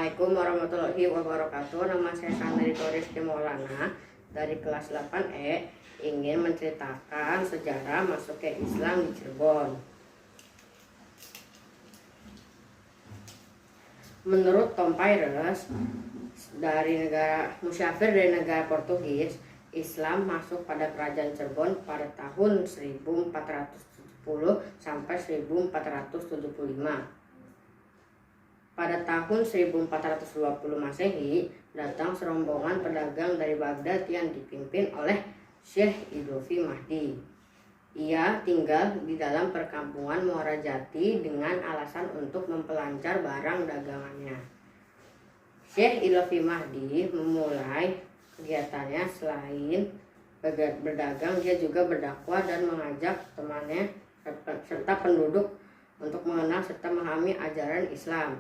Assalamualaikum warahmatullahi wabarakatuh. Nama saya Sandri Rizky Maulana dari kelas 8E, ingin menceritakan sejarah masuknya Islam di Cirebon. Menurut Tom Pires dari musyafir dari negara Portugis, Islam masuk pada kerajaan Cirebon pada tahun 1470 sampai 1475. Pada tahun 1420 Masehi, datang serombongan pedagang dari Baghdad yang dipimpin oleh Syekh Idlofi Mahdi. Ia tinggal di dalam perkampungan Muara Jati dengan alasan untuk mempelancar barang dagangannya. Syekh Idlofi Mahdi memulai kegiatannya selain berdagang, dia juga berdakwah dan mengajak temannya serta penduduk untuk mengenal serta memahami ajaran Islam.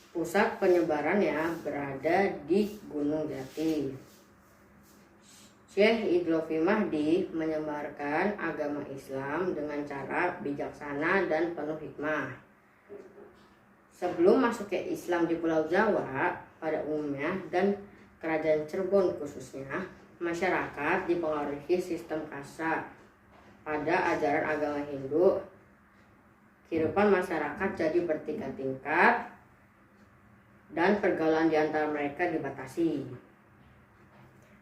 Pusat penyebarannya berada di Gunung Jati. Syekh Idlofi Mahdi menyebarkan agama Islam dengan cara bijaksana dan penuh hikmah. Sebelum masuknya Islam di Pulau Jawa pada umumnya dan kerajaan Cirebon khususnya, masyarakat dipengaruhi sistem kasta. Pada ajaran agama Hindu, kehidupan masyarakat jadi bertingkat-tingkat dan pergaulan di antara mereka dibatasi.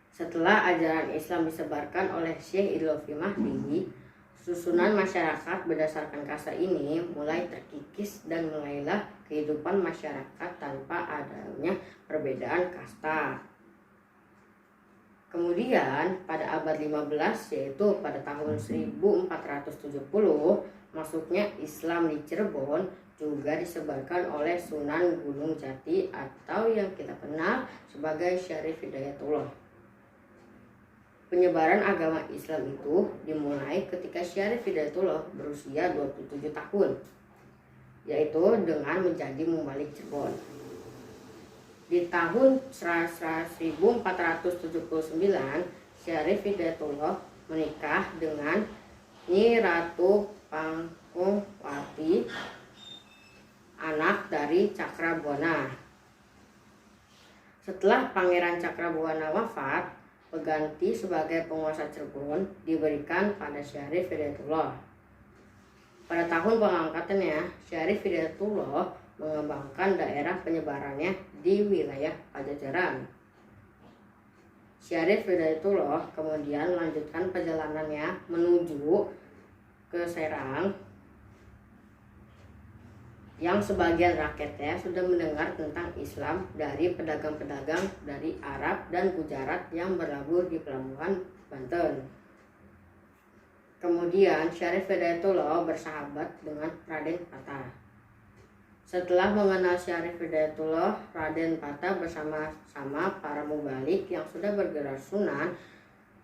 Setelah ajaran Islam disebarkan oleh Syekh Idlofi Mahdi, susunan masyarakat berdasarkan kasta ini mulai terkikis dan mulailah kehidupan masyarakat tanpa adanya perbedaan kasta. Kemudian pada abad 15, yaitu pada tahun 1470, masuknya Islam di Cirebon juga disebarkan oleh Sunan Gunung Jati atau yang kita kenal sebagai Syarif Hidayatullah. Penyebaran agama Islam itu dimulai ketika Syarif Hidayatullah berusia 27 tahun, yaitu dengan menjadi mubalik Cirebon. Di tahun 1479, Syarif Hidayatullah menikah dengan Nyi Ratu Pangkuwati, anak dari Cakrabuana. Setelah Pangeran Cakrabuana wafat, pengganti sebagai penguasa Cirebon diberikan pada Syarif Hidayatullah. Pada tahun pengangkatannya, Syarif Hidayatullah mengembangkan daerah penyebarannya di wilayah Pajajaran. Syarif Hidayatullah kemudian melanjutkan perjalanannya menuju ke Serang, yang sebagian rakyatnya sudah mendengar tentang Islam dari pedagang-pedagang dari Arab dan Gujarat yang berlabuh di pelabuhan Banten. Kemudian Syarif Hidayatullah bersahabat dengan Raden Patah. Setelah mengenal Syarif Hidayatullah, Raden Patah bersama-sama para mubalik yang sudah bergerak sunan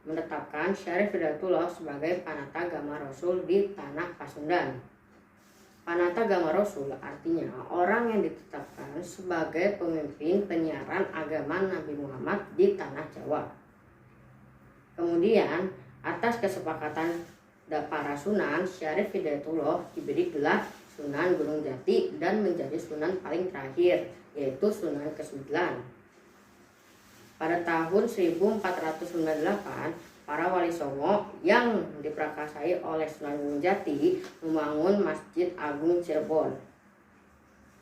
menetapkan Syarif Hidayatullah sebagai Panatagama Rasul di tanah Pasundan. Panatagama Rasul artinya orang yang ditetapkan sebagai pemimpin penyiaran agama Nabi Muhammad di tanah Jawa. Kemudian atas kesepakatan para sunan, Syarif Hidayatullah diberi gelar Sunan Gunung Jati dan menjadi sunan paling terakhir, yaitu Sunan ke-9. Pada tahun 1498, para wali songo yang diprakasai oleh Sunan Gunung Jati membangun Masjid Agung Cirebon.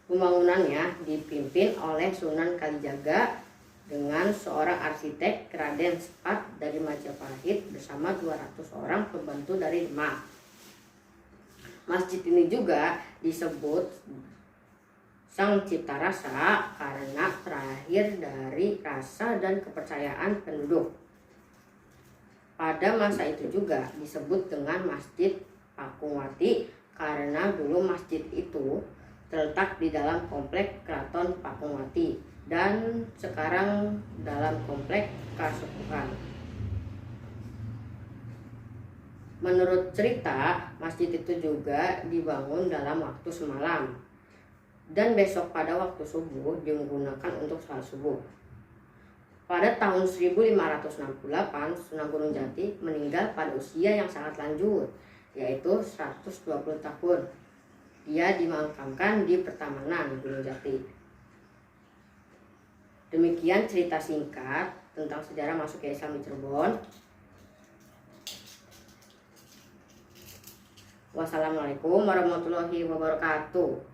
Pembangunannya dipimpin oleh Sunan Kalijaga dengan seorang arsitek Raden Sepat dari Majapahit bersama 200 orang pembantu dari Demak. Masjid ini juga disebut Sang Cipta Rasa karena terakhir dari rasa dan kepercayaan penduduk. Pada masa itu juga disebut dengan Masjid Pakungwati karena dulu masjid itu terletak di dalam komplek Keraton Pakungwati dan sekarang dalam komplek Kasepuhan. Menurut cerita, masjid itu juga dibangun dalam waktu semalam dan besok pada waktu subuh digunakan untuk salat subuh. Pada tahun 1568, Sunan Gunung Jati meninggal pada usia yang sangat lanjut, yaitu 120 tahun. Dia dimakamkan di Pertamanan Gunung Jati. Demikian cerita singkat tentang sejarah masuknya Islam di Cirebon. Wassalamualaikum warahmatullahi wabarakatuh.